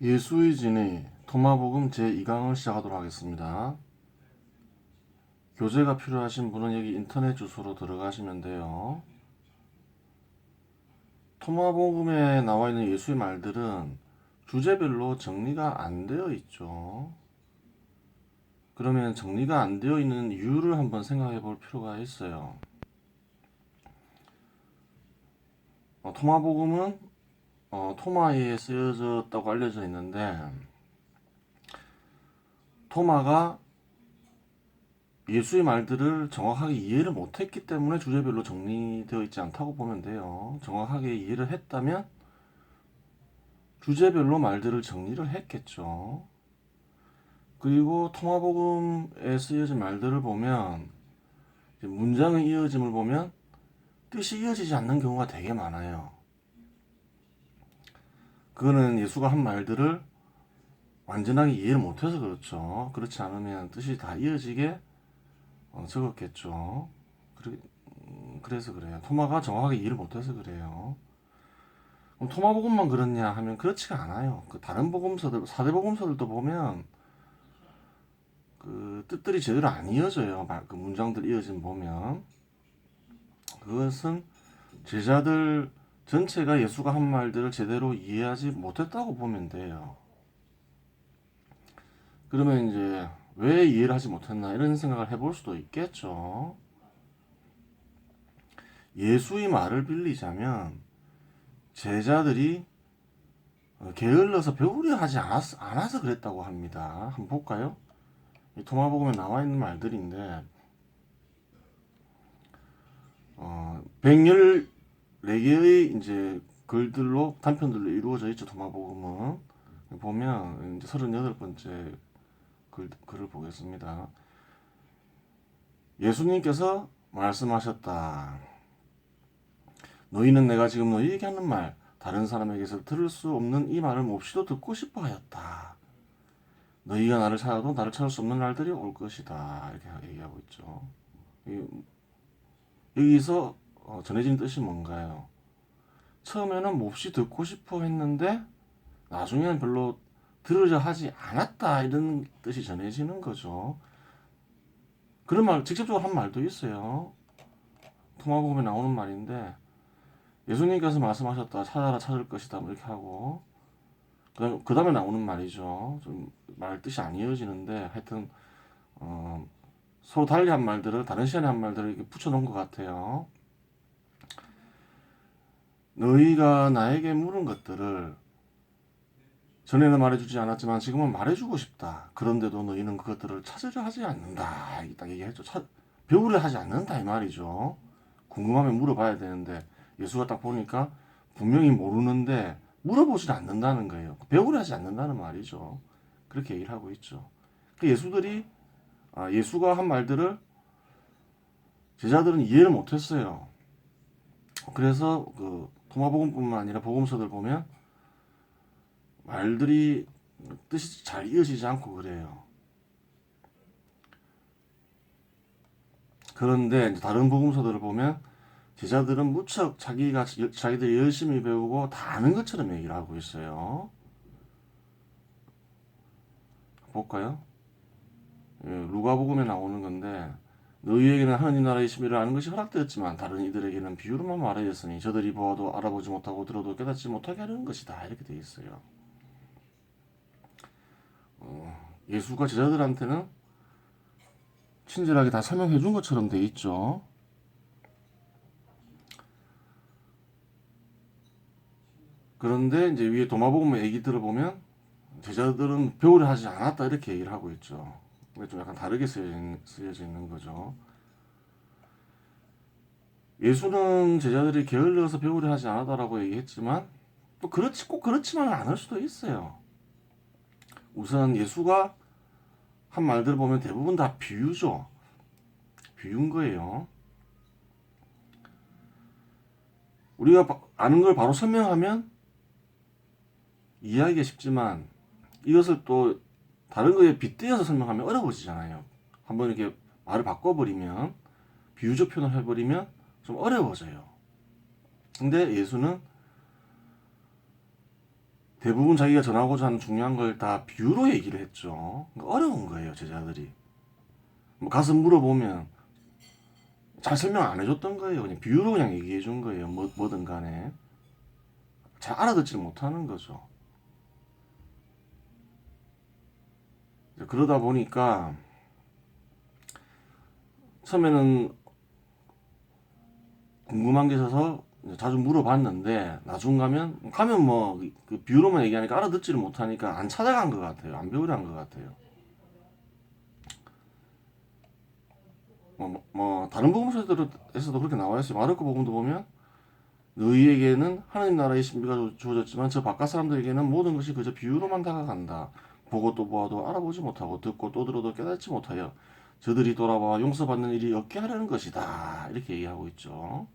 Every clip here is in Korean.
예수의 진의 토마복음 제2강을 시작하도록 하겠습니다. 교재가 필요하신 분은 여기 인터넷 주소로 들어가시면 돼요. 토마복음에 나와 있는 예수의 말들은 주제별로 정리가 안 되어 있죠. 그러면 정리가 안 되어 있는 이유를 한번 생각해 볼 필요가 있어요. 토마복음은 토마에 쓰여졌다고 알려져 있는데, 토마가 예수의 말들을 정확하게 이해를 못했기 때문에 주제별로 정리되어 있지 않다고 보면 돼요. 정확하게 이해를 했다면 주제별로 말들을 정리를 했겠죠. 그리고 토마복음에 쓰여진 말들을 보면 문장의 이어짐을 보면 뜻이 이어지지 않는 경우가 되게 많아요. 그거는 예수가 한 말들을 완전하게 이해를 못해서 그렇죠. 그렇지 않으면 뜻이 다 이어지게 적었겠죠. 그래서 그래요. 토마가 정확하게 이해를 못해서 그래요. 그럼 토마복음만 그렇냐 하면 그렇지가 않아요. 그 다른 복음서들, 사대 복음서들도 보면 그 뜻들이 제대로 안 이어져요. 그 문장들 이어진 보면 그것은 제자들 전체가 예수가 한 말들을 제대로 이해하지 못했다고 보면 돼요. 그러면 이제 왜 이해를 하지 못했나 이런 생각을 해볼 수도 있겠죠. 예수의 말을 빌리자면 제자들이 게을러서 배우려 하지 않아서 그랬다고 합니다. 한번 볼까요? 이 토마복음에 나와 있는 말들인데 114개의 이제 글들로 단편들로 이루어져 있죠. 토마복음은 보면 이제 38번째 글을 보겠습니다. 예수님께서 말씀하셨다. 너희는 내가 지금 너희에게 하는 말 다른 사람에게서 들을 수 없는 이 말을 몹시도 듣고 싶어 하였다. 너희가 나를 찾아도 나를 찾을 수 없는 날들이 올 것이다. 이렇게 얘기하고 있죠. 여기서 전해진 뜻이 뭔가요? 처음에는 몹시 듣고 싶어 했는데 나중에는 별로 들으려 하지 않았다 이런 뜻이 전해지는 거죠. 그런 말 직접적으로 한 말도 있어요. 토마복음에 나오는 말인데 예수님께서 말씀하셨다. 찾아라 찾을 것이다 뭐 이렇게 하고 그 다음에 나오는 말이죠. 좀 말 뜻이 안 이어지는데 하여튼 서로 달리 한 말들을 다른 시간에 한 말들을 이렇게 붙여놓은 것 같아요. 너희가 나에게 물은 것들을 전에는 말해주지 않았지만 지금은 말해주고 싶다. 그런데도 너희는 그것들을 찾으려 하지 않는다. 딱 얘기했죠. 배우려 하지 않는다 이 말이죠. 궁금하면 물어봐야 되는데 예수가 딱 보니까 분명히 모르는데 물어보지 않는다는 거예요. 배우려 하지 않는다는 말이죠. 그렇게 얘기를 하고 있죠. 예수가 한 말들을 제자들은 이해를 못했어요. 그래서 그 토마복음뿐만 아니라 복음서들 보면 말들이 뜻이 잘 이어지지 않고 그래요. 그런데 이제 다른 복음서들을 보면 제자들은 무척 자기들이 열심히 배우고 다 아는 것처럼 얘기를 하고 있어요. 볼까요? 예, 루가복음에 나오는 건데 너희에게는 하느님 나라의 심의를 아는 것이 허락되었지만 다른 이들에게는 비유로만 말하였으니 저들이 보아도 알아보지 못하고 들어도 깨닫지 못하게 하려는 것이다. 이렇게 되어 있어요. 예수가 제자들한테는 친절하게 다 설명해 준 것처럼 돼 있죠. 그런데 이제 위에 도마복음 얘기 들어보면 제자들은 배우려 하지 않았다 이렇게 얘기를 하고 있죠. 좀 약간 다르게 쓰여져 있는 거죠. 예수는 제자들이 게을러서 배우려 하지 않았다라고 얘기했지만 또 꼭 그렇지만은 않을 수도 있어요. 우선 예수가 한 말들 보면 대부분 다 비유죠. 비유인 거예요. 우리가 아는 걸 바로 설명하면 이해하기가 쉽지만 이것을 또 다른 거에 빗대어서 설명하면 어려워지잖아요. 한번 이렇게 말을 바꿔버리면 비유적 표현을 해버리면 좀 어려워져요. 근데 예수는 대부분 자기가 전하고자 하는 중요한 걸 다 비유로 얘기를 했죠. 그러니까 어려운 거예요, 제자들이. 뭐 가서 물어보면 잘 설명 안 해줬던 거예요. 그냥 비유로 그냥 얘기해 준 거예요. 뭐든 간에. 잘 알아듣지 못하는 거죠. 그러다 보니까 처음에는 궁금한 게 있어서 자주 물어봤는데 나중 가면 뭐 그 비유로만 얘기하니까 알아듣지를 못하니까 안 찾아간 것 같아요. 안 배우려 한 것 같아요. 다른 복음서에서도 그렇게 나와 있어요. 마르코 복음도 보면 너희에게는 하나님 나라의 신비가 주어졌지만 저 바깥 사람들에게는 모든 것이 그저 비유로만 다가간다. 보고 또 보아도 알아보지 못하고 듣고 또 들어도 깨닫지 못하여 저들이 돌아와 용서받는 일이 없게 하려는 것이다. 이렇게 얘기하고 있죠.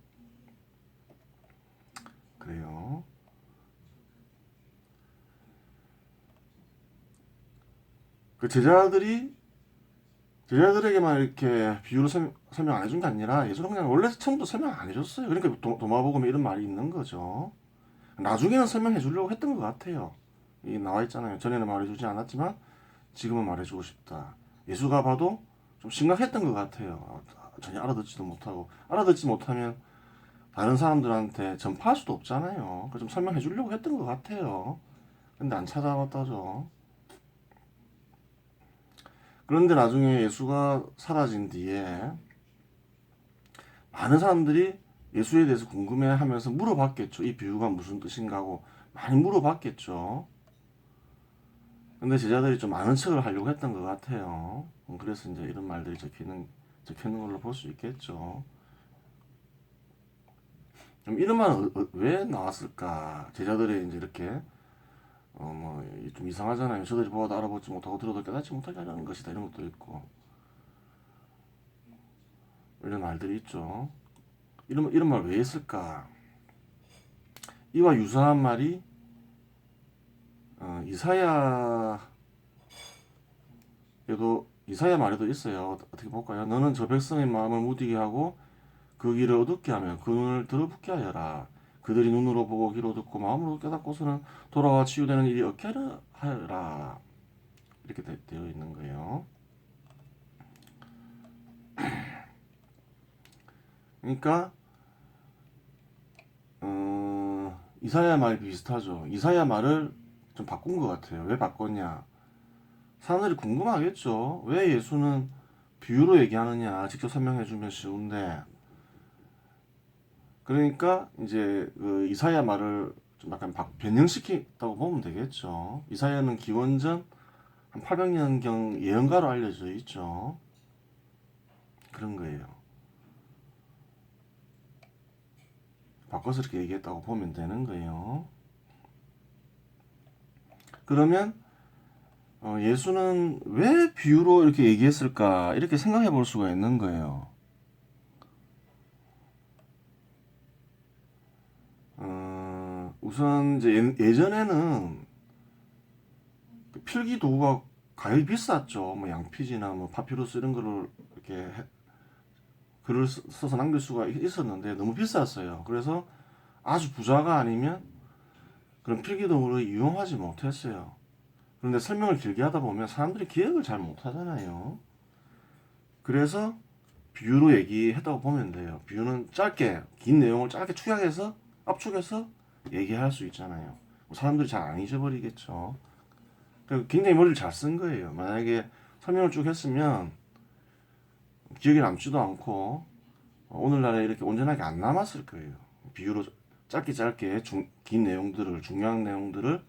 그래요. 그 제자들에게만 이렇게 비유로 설명 안 해준 게 아니라 예수는 그냥 원래 처음부터 설명 안 해줬어요. 그러니까 도마복음에 이런 말이 있는 거죠. 나중에는 설명해 주려고 했던 것 같아요. 이 나와 있잖아요. 전에는 말해주지 않았지만 지금은 말해주고 싶다. 예수가 봐도 좀 심각했던 것 같아요. 전혀 알아듣지도 못하고 알아듣지 못하면 다른 사람들한테 전파할 수도 없잖아요. 그좀 설명해 주려고 했던 것 같아요. 근데 안 찾아왔다죠. 그런데 나중에 예수가 사라진 뒤에 많은 사람들이 예수에 대해서 궁금해하면서 물어봤겠죠. 이 비유가 무슨 뜻인가 하고 많이 물어봤겠죠. 근데 제자들이 좀 아는 척을 하려고 했던 것 같아요. 그래서 이제 이런 말들이 적혀있는 걸로 볼 수 있겠죠. 그럼 이런 말은 왜 나왔을까? 제자들이 이제 이렇게 좀 이상하잖아요. 저들이 보아도 알아보지 못하고 들어도 깨닫지 못하게 하려는 것이다. 이런 것도 있고 이런 말들이 있죠. 이런 말 왜 했을까? 이와 유사한 말이 이사야에도 이사야 말에도 있어요. 어떻게 볼까요? 너는 저 백성의 마음을 무디게 하고 그 길을 어둡게 하며 그 눈을 더럽게 하여라. 그들이 눈으로 보고 귀로 듣고 마음으로 깨닫고서는 돌아와 치유되는 일이 없게 하여라. 이렇게 되어 있는 거예요. 그러니까 이사야 말이 비슷하죠. 이사야 말을 좀 바꾼 것 같아요. 왜 바꿨냐? 사람들이 궁금하겠죠. 왜 예수는 비유로 얘기하느냐? 직접 설명해 주면 쉬운데. 그러니까 이제 그 이사야 말을 좀 약간 변형시켰다고 보면 되겠죠. 이사야는 기원전 한 800년경 예언가로 알려져 있죠. 그런 거예요. 바꿔서 이렇게 얘기했다고 보면 되는 거예요. 그러면 예수는 왜 비유로 이렇게 얘기했을까? 이렇게 생각해 볼 수가 있는 거예요. 우선 이제 예전에는 필기 도구가 가히 비쌌죠. 뭐 양피지나 뭐 파피루스 이런 거를 이렇게 글을 써서 남길 수가 있었는데 너무 비쌌어요. 그래서 아주 부자가 아니면 그런 필기 도구를 이용하지 못했어요. 그런데 설명을 길게 하다 보면 사람들이 기억을 잘 못하잖아요. 그래서 비유로 얘기했다고 보면 돼요. 비유는 짧게 긴 내용을 짧게 축약해서 압축해서 얘기할 수 있잖아요. 사람들이 잘 안 잊어버리겠죠. 굉장히 머리를 잘 쓴 거예요. 만약에 설명을 쭉 했으면 기억에 남지도 않고 오늘날에 이렇게 온전하게 안 남았을 거예요. 비유로 짧게 긴 내용들을 중요한 내용들을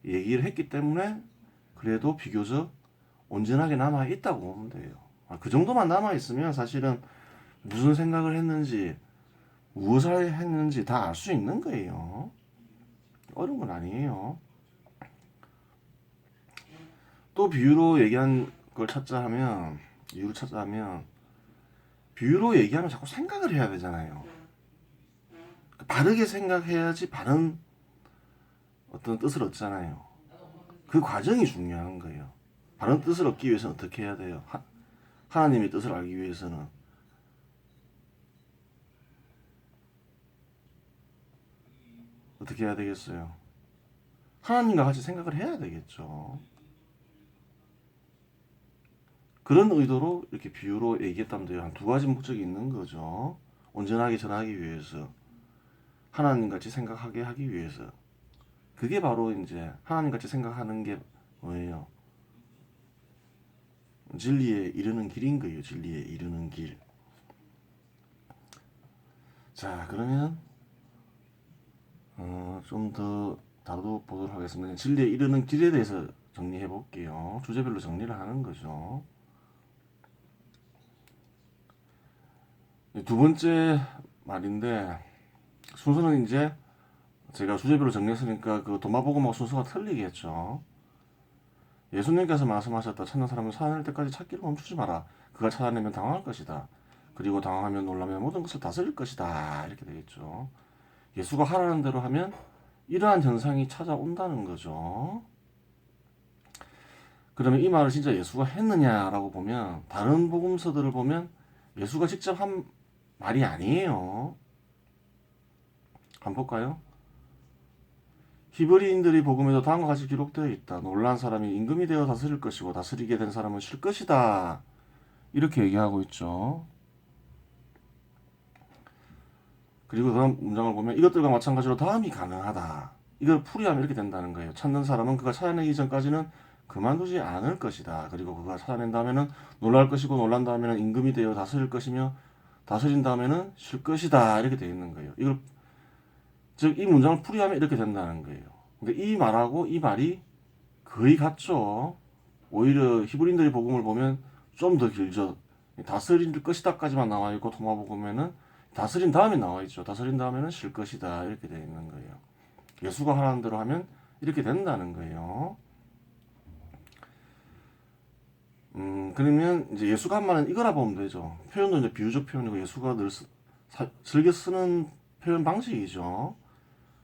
얘기를 했기 때문에 그래도 비교적 온전하게 남아 있다고 보면 돼요. 그 정도만 남아 있으면 사실은 무슨 생각을 했는지 무엇을 했는지 다 알 수 있는 거예요. 어려운 건 아니에요. 또 비유로 얘기한 걸 찾자 하면 이유를 찾자 하면 비유로 얘기하면 자꾸 생각을 해야 되잖아요. 바르게 생각해야지 바른 어떤 뜻을 얻잖아요. 그 과정이 중요한 거예요. 바른 뜻을 얻기 위해서는 어떻게 해야 돼요? 하나님의 뜻을 알기 위해서는 어떻게 해야 되겠어요? 하나님과 같이 생각을 해야 되겠죠. 그런 의도로 이렇게 비유로 얘기했다면 돼요. 한 두 가지 목적이 있는 거죠. 온전하게 전하기 위해서, 하나님 같이 생각하게 하기 위해서. 그게 바로 이제 하나님 같이 생각하는 게 뭐예요? 진리에 이르는 길인 거예요. 진리에 이르는 길. 자, 그러면 좀 더 다뤄보도록 하겠습니다. 진리에 이르는 길에 대해서 정리해 볼게요. 주제별로 정리를 하는 거죠. 두 번째 말인데, 순서는 이제 제가 주제별로 정리했으니까 그 도마복음하고 순서가 틀리겠죠. 예수님께서 말씀하셨다. 찾는 사람은 찾아낼 때까지 찾기를 멈추지 마라. 그가 찾아내면 당황할 것이다. 그리고 당황하면 놀라면 모든 것을 다스릴 것이다. 이렇게 되겠죠. 예수가 하라는 대로 하면 이러한 현상이 찾아온다는 거죠. 그러면 이 말을 진짜 예수가 했느냐라고 보면, 다른 복음서들을 보면 예수가 직접 한 말이 아니에요. 한번 볼까요? 히브리인들이 복음에도 다음과 같이 기록되어 있다. 놀란 사람이 임금이 되어 다스릴 것이고 다스리게 된 사람은 쉴 것이다. 이렇게 얘기하고 있죠. 그리고 다음 문장을 보면 이것들과 마찬가지로 다음이 가능하다. 이걸 풀이하면 이렇게 된다는 거예요. 찾는 사람은 그가 찾아내기 전까지는 그만두지 않을 것이다. 그리고 그가 찾아낸 다음에는 놀랄 것이고 놀란 다음에는 임금이 되어 다스릴 것이며 다스린 다음에는 쉴 것이다. 이렇게 되어 있는 거예요. 이걸 즉 이 문장을 풀이하면 이렇게 된다는 거예요. 그러니까 이 말하고 이 말이 거의 같죠. 오히려 히브리인들의 복음을 보면 좀 더 길죠. 다스릴 것이다까지만 나와 있고 토마복음에는 다스린 다음에 나와 있죠. 다스린 다음에는 쉴 것이다 이렇게 되어 있는 거예요. 예수가 하라는 대로 하면 이렇게 된다는 거예요. 그러면 이제 예수가 한 말은 이거라 보면 되죠. 표현도 이제 비유적 표현이고 예수가 늘 즐겨 쓰는 표현 방식이죠.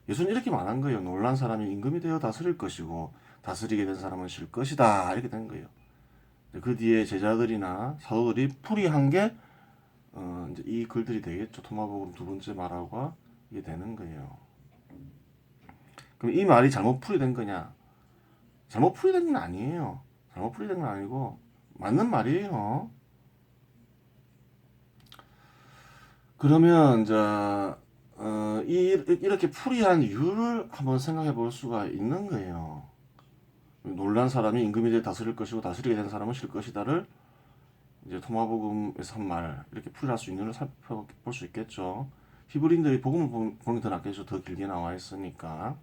예수는 이렇게 말한 거예요. 놀란 사람이 임금이 되어 다스릴 것이고 다스리게 된 사람은 쉴 것이다 이렇게 된 거예요. 그 뒤에 제자들이나 사도들이 풀이한 게 이제 이 글들이 되겠죠. 토마복음 두 번째 말하고 이게 되는 거예요. 그럼 이 말이 잘못 풀이된 거냐? 잘못 풀이된 건 아니에요. 잘못 풀이된 건 아니고 맞는 말이에요. 그러면 이제 이렇게 풀이한 이유를 한번 생각해 볼 수가 있는 거예요. 놀란 사람이 임금이 되 다스릴 것이고 다스리게 된 사람은 쉴 것이다를 이제 토마복음에서 한 말 이렇게 풀이할 수 있는 걸 살펴볼 수 있겠죠. 히브리인들이 복음을 보는 게 더 낫겠죠. 더 길게 나와 있으니까.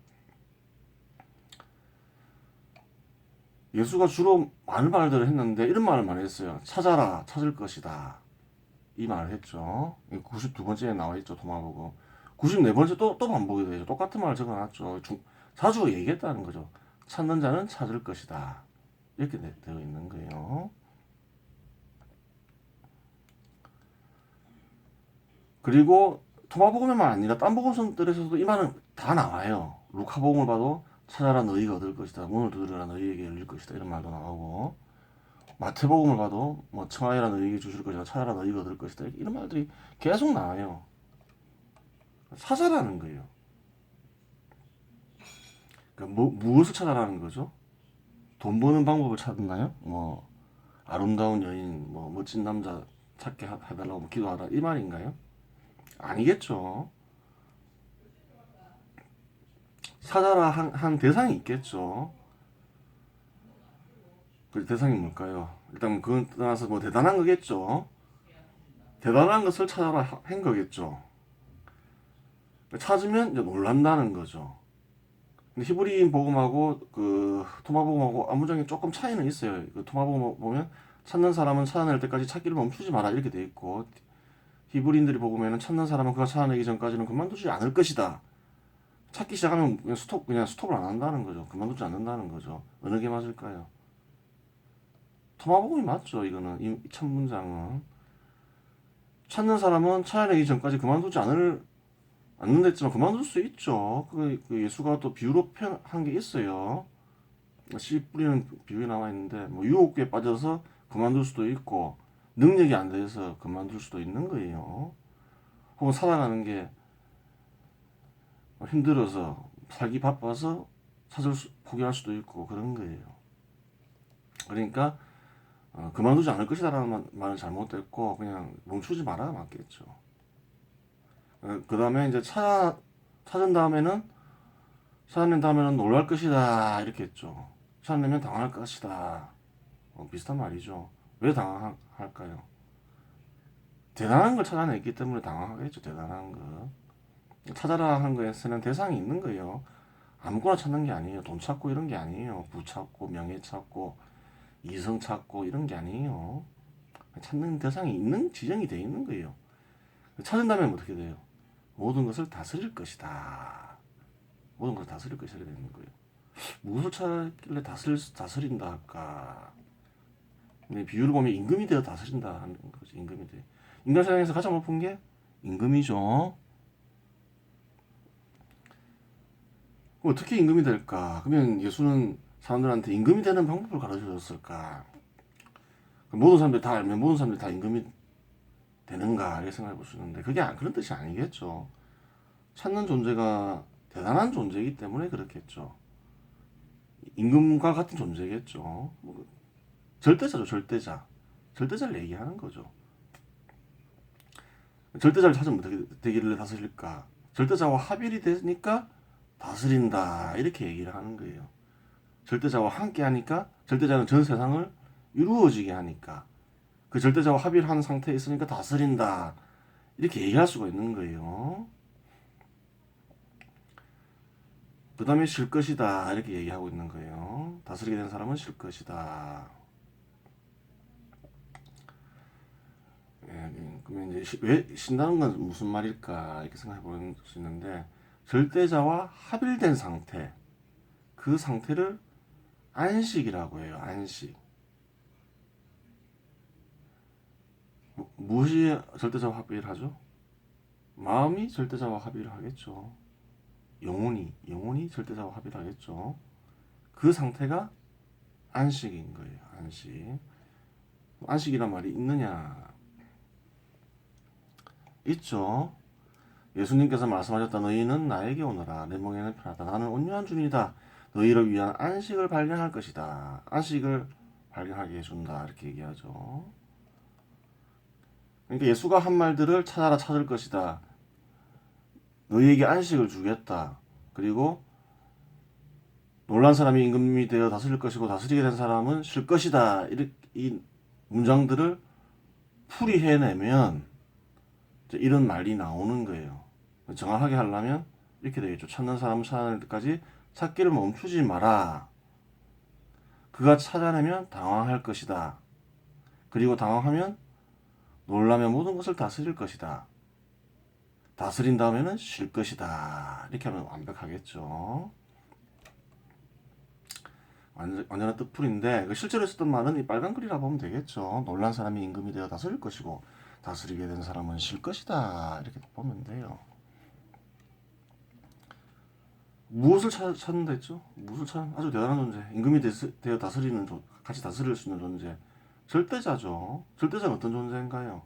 예수가 주로 많은 말들을 했는데 이런 말을 많이 했어요. 찾아라, 찾을 것이다. 이 말을 했죠. 92번째에 나와 있죠. 토마복음. 94번째 또 반복이 되죠. 똑같은 말을 적어놨죠. 자주 얘기했다는 거죠. 찾는 자는 찾을 것이다. 이렇게 되어 있는 거예요. 그리고 토마복음에만 아니라 딴 복음서들에서도 이 말은 다 나와요. 루카복음을 봐도 찾아라 너희가 얻을 것이다. 문을 두드려라 너희에게 열릴 것이다. 이런 말도 나오고 마태복음을 봐도 뭐 청하여라 너희에게 주실 것이다. 찾아라 너희가 얻을 것이다. 이런 말들이 계속 나와요. 찾아라는 거예요. 그러니까 무엇을 찾아라는 거죠? 돈 버는 방법을 찾나요? 뭐 아름다운 여인, 뭐 멋진 남자 찾게 해달라고 뭐 기도하라 이 말인가요? 아니겠죠. 찾아라 한 대상이 있겠죠. 그 대상이 뭘까요? 일단 그건 떠나서 뭐 대단한 거겠죠. 대단한 것을 찾아라 한 거겠죠. 찾으면 이제 놀란다는 거죠. 근데 히브리인 복음하고 그 토마 복음하고 안무정이 조금 차이는 있어요. 그 토마 복음 보면 찾는 사람은 찾아낼 때까지 찾기를 멈추지 마라 이렇게 돼 있고 히브리인들이 복음에는 찾는 사람은 그가 찾아내기 전까지는 그만두지 않을 것이다. 찾기 시작하면 그냥 스톱을 안 한다는 거죠. 그만두지 않는다는 거죠. 어느 게 맞을까요? 토마복음이 맞죠. 이거는 이 첫 문장은 찾는 사람은 찾아내기 전까지 그만두지 않는다 했지만 그만둘 수 있죠. 그 예수가 또 비유로 표현한 게 있어요. 씨 뿌리는 비유에 나와 있는데 뭐 유혹에 빠져서 그만둘 수도 있고 능력이 안 돼서 그만둘 수도 있는 거예요. 혹은 살아가는 게 힘들어서 살기 바빠서 포기할 수도 있고 그런 거예요. 그러니까 그만두지 않을 것이다라는 말은 잘못됐고 그냥 멈추지 말아야 맞겠죠. 그 다음에 이제 찾은 찾아낸 다음에는 놀랄 것이다 이렇게 했죠. 찾아내면 당할 것이다. 비슷한 말이죠. 왜 당황할까요? 대단한 걸 찾아냈기 때문에 당황하겠죠. 대단한 거. 찾아라 하는 거에서는 대상이 있는 거예요. 아무거나 찾는 게 아니에요. 돈 찾고 이런 게 아니에요. 부 찾고 명예 찾고 이성 찾고 이런 게 아니에요. 찾는 대상이 있는 지정이 돼 있는 거예요. 찾은 다음에 어떻게 돼요? 모든 것을 다스릴 것이다. 모든 것을 다스릴 것이라 되는 거예요. 무엇을 찾길래 다스린다 할까? 근데 비유를 보면 임금이 되어 다스린다 하는 거죠. 임금이 돼. 인간 세상에서 가장 높은 게 임금이죠. 어떻게 임금이 될까? 그러면 예수는 사람들한테 임금이 되는 방법을 가르쳐 줬을까? 모든 사람들이 다 알면 모든 사람들이 다 임금이 되는가? 이렇게 생각해 볼 수 있는데 그게 그런 뜻이 아니겠죠. 찾는 존재가 대단한 존재이기 때문에 그렇겠죠. 임금과 같은 존재겠죠. 절대자죠, 절대자. 절대자를 얘기하는 거죠. 절대자를 찾으면 어떻게 되기를 다스릴까? 절대자와 합일이 되니까 다스린다. 이렇게 얘기를 하는 거예요. 절대자와 함께 하니까 절대자는 전 세상을 이루어지게 하니까 그 절대자와 합일한 상태에 있으니까 다스린다. 이렇게 얘기할 수가 있는 거예요. 그 다음에 쉴 것이다. 이렇게 얘기하고 있는 거예요. 다스리게 된 사람은 쉴 것이다. 그러면 이제 왜 쉰다는 건 무슨 말일까 이렇게 생각해 볼 수 있는데 절대자와 합일된 상태 그 상태를 안식이라고 해요. 안식. 무엇이 절대자와 합의를 하죠? 마음이 절대자와 합의를 하겠죠. 영혼이 절대자와 합의를 하겠죠. 그 상태가 안식인 거예요. 안식. 안식이란 말이 있느냐? 있죠. 예수님께서 말씀하셨다. 너희는 나에게 오너라. 내 멍에는 편하다. 나는 온유한 주님이다. 너희를 위한 안식을 발견할 것이다. 안식을 발견하게 해준다. 이렇게 얘기하죠. 그러니까 예수가 한 말들을 찾아라 찾을 것이다. 너희에게 안식을 주겠다. 그리고 놀란 사람이 임금이 되어 다스릴 것이고 다스리게 된 사람은 쉴 것이다. 이 문장들을 풀이해내면 이런 말이 나오는 거예요. 정확하게 하려면 이렇게 되겠죠. 찾는 사람은 찾아낼 때까지 찾기를 멈추지 마라. 그가 찾아내면 당황할 것이다. 그리고 당황하면 놀라며 모든 것을 다스릴 것이다. 다스린 다음에는 쉴 것이다. 이렇게 하면 완벽하겠죠. 완전한 뜻풀인데 실제로 썼던 말은 이 빨간 글이라 보면 되겠죠. 놀란 사람이 임금이 되어 다스릴 것이고 다스리게 된 사람은 쉴 것이다. 이렇게 보면 돼요. 무엇을 찾는다 했죠? 아주 대단한 존재. 임금이 되어 다스리는 같이 다스릴 수 있는 존재. 절대자죠. 절대자는 어떤 존재인가요?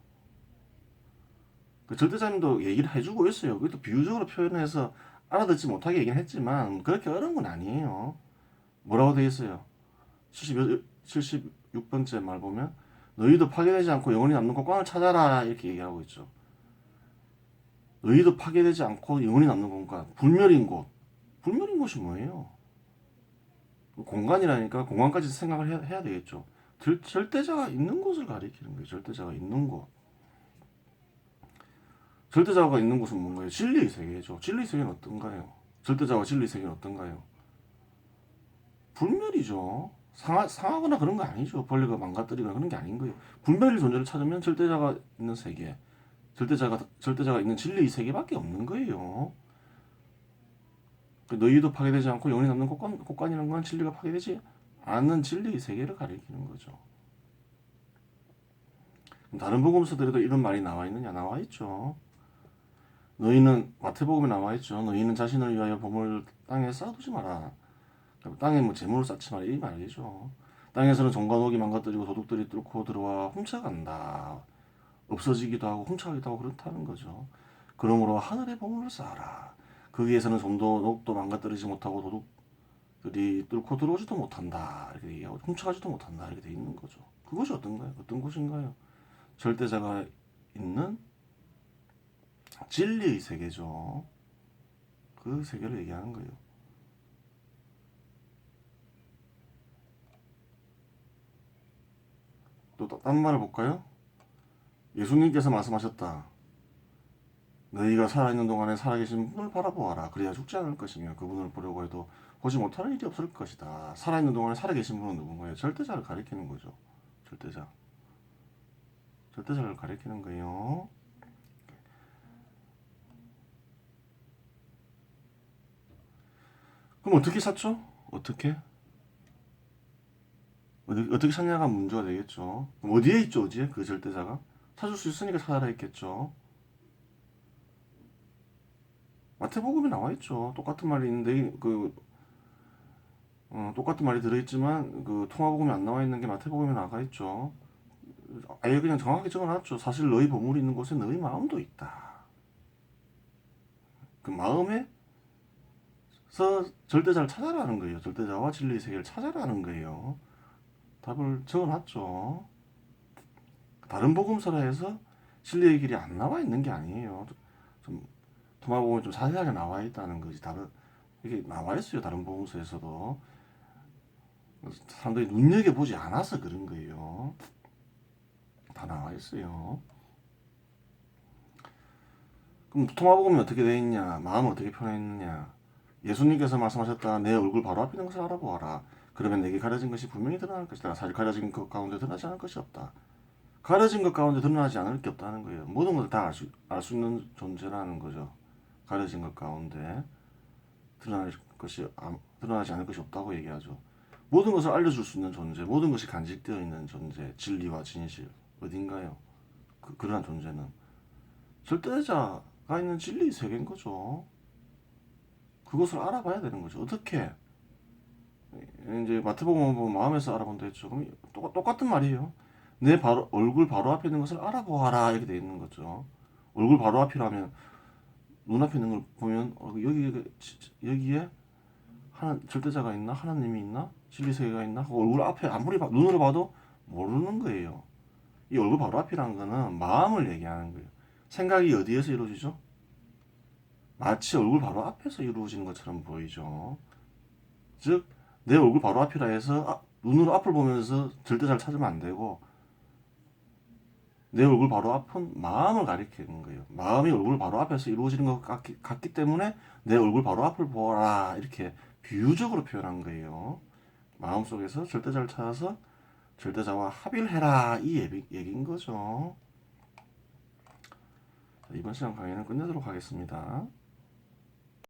그 절대자님도 얘기를 해주고 있어요. 그것도 비유적으로 표현해서 알아듣지 못하게 얘기는 했지만 그렇게 어려운 건 아니에요. 뭐라고 되어 있어요? 76번째 말 보면 너희도 파괴되지 않고 영원히 남는 곳광을 찾아라 이렇게 얘기하고 있죠. 너희도 파괴되지 않고 영원히 남는 공간, 불멸인 곳. 불멸인 곳이 뭐예요? 공간이라니까 공간까지 생각을 해야 되겠죠. 절대자가 있는 곳을 가리키는 거예요. 절대자가 있는 곳. 절대자가 있는 곳은 뭔가요? 진리의 세계죠. 진리의 세계는 어떤가요? 절대자와 진리의 세계는 어떤가요? 불멸이죠. 상하거나 그런 거 아니죠. 벌레가 망가뜨리거나 그런 게 아닌 거예요. 불멸의 존재를 찾으면 절대자가 있는 세계, 절대자가 있는 진리의 세계밖에 없는 거예요. 너희도 파괴되지 않고 영원히 남는 곳간이라는 건 진리가 파괴되지 않는 진리의 세계를 가리키는 거죠. 다른 복음서들에도 이런 말이 나와 있느냐? 나와 있죠. 너희는 마태복음에 나와 있죠. 너희는 자신을 위하여 보물 땅에 쌓아두지 마라. 땅에 뭐 재물을 쌓지 마라 이 말이죠. 땅에서는 종과 녹이 망가뜨리고 도둑들이 뚫고 들어와 훔쳐간다. 없어지기도 하고 훔쳐가기도 하고 그렇다는 거죠. 그러므로 하늘에 보물을 쌓아라. 거기에서는 좀도 녹도 망가뜨리지 못하고 들이 뚫고 들어오지도 못한다 이렇게 얘기하고 훔쳐가지도 못한다 이렇게 돼 있는 거죠. 그것이 어떤가요? 어떤 곳인가요? 절대자가 있는 진리의 세계죠. 그 세계를 얘기하는 거예요. 또 다른 말을 볼까요? 예수님께서 말씀하셨다. 너희가 살아있는 동안에 살아계신 분을 바라보아라. 그래야 죽지 않을 것이며 그분을 보려고 해도 보지 못하는 일이 없을 것이다. 살아있는 동안에 살아계신 분은 누군가요? 절대자를 가리키는 거죠. 절대자. 절대자를 가리키는 거예요. 그럼 어떻게 찾죠? 어떻게? 어떻게 찾냐가 문제가 되겠죠. 그럼 어디에 있죠? 어디에? 그 절대자가? 찾을 수 있으니까 찾아라 했겠죠. 마태복음에 나와 있죠. 똑같은 말이 있는데 똑같은 말이 들어있지만 그 통화복음에 안 나와 있는 게 마태복음에 나가 있죠. 아예 그냥 정확하게 적어놨죠. 사실 너희 보물이 있는 곳에 너희 마음도 있다. 그 마음에서 절대자를 찾아라는 거예요. 절대자와 진리의 세계를 찾아라는 거예요. 답을 적어놨죠. 다른 복음서라해서 진리의 길이 안 나와 있는 게 아니에요. 좀 토마복음에 좀 자세하게 나와 있다는 거지. 이게 나와 있어요. 다른 복음서에서도 사람들이 눈여겨 보지 않아서 그런 거예요. 다 나와 있어요. 그럼 토마복음이 어떻게 되어 있냐? 마음은 어떻게 표현했느냐? 예수님께서 말씀하셨다. 내 얼굴 바로 앞에 있는 것을 알아보아라. 그러면 내게 가려진 것이 분명히 드러날 것이다. 사실 가려진 것 가운데 드러나지 않을 것이 없다. 가려진 것 가운데 드러나지 않을 게 없다는 거예요. 모든 것을 다 알 수 있는 존재라는 거죠. 가려진 것 가운데 드러나지 않을 것이 없다고 얘기하죠. 모든 것을 알려줄 수 있는 존재, 모든 것이 간직되어 있는 존재, 진리와 진실 어딘가요? 그러한 존재는 절대자가 있는 진리 세계인 거죠. 그것을 알아봐야 되는 거죠. 어떻게? 이제 마태복음 보면 마음에서 알아본다 했죠. 그럼 똑같은 말이에요. 내 얼굴 바로 앞에 있는 것을 알아보아라 이렇게 돼 있는 거죠. 얼굴 바로 앞이라면 눈앞에 있는 걸 보면 여기에 절대자가 있나? 하나님이 있나? 진리 세계가 있나? 얼굴 앞에 아무리 눈으로 봐도 모르는 거예요. 이 얼굴 바로 앞이라는 거는 마음을 얘기하는 거예요. 생각이 어디에서 이루어지죠? 마치 얼굴 바로 앞에서 이루어지는 것처럼 보이죠. 즉, 내 얼굴 바로 앞이라 해서 눈으로 앞을 보면서 절대자를 찾으면 안 되고 내 얼굴 바로 앞은 마음을 가리키는 거예요. 마음이 얼굴 바로 앞에서 이루어지는 것 같기 때문에 내 얼굴 바로 앞을 보아라 이렇게 비유적으로 표현한 거예요. 마음속에서 절대자를 찾아서 절대자와 합의를 해라 이 얘기인 거죠. 이번 시간 강의는 끝내도록 하겠습니다.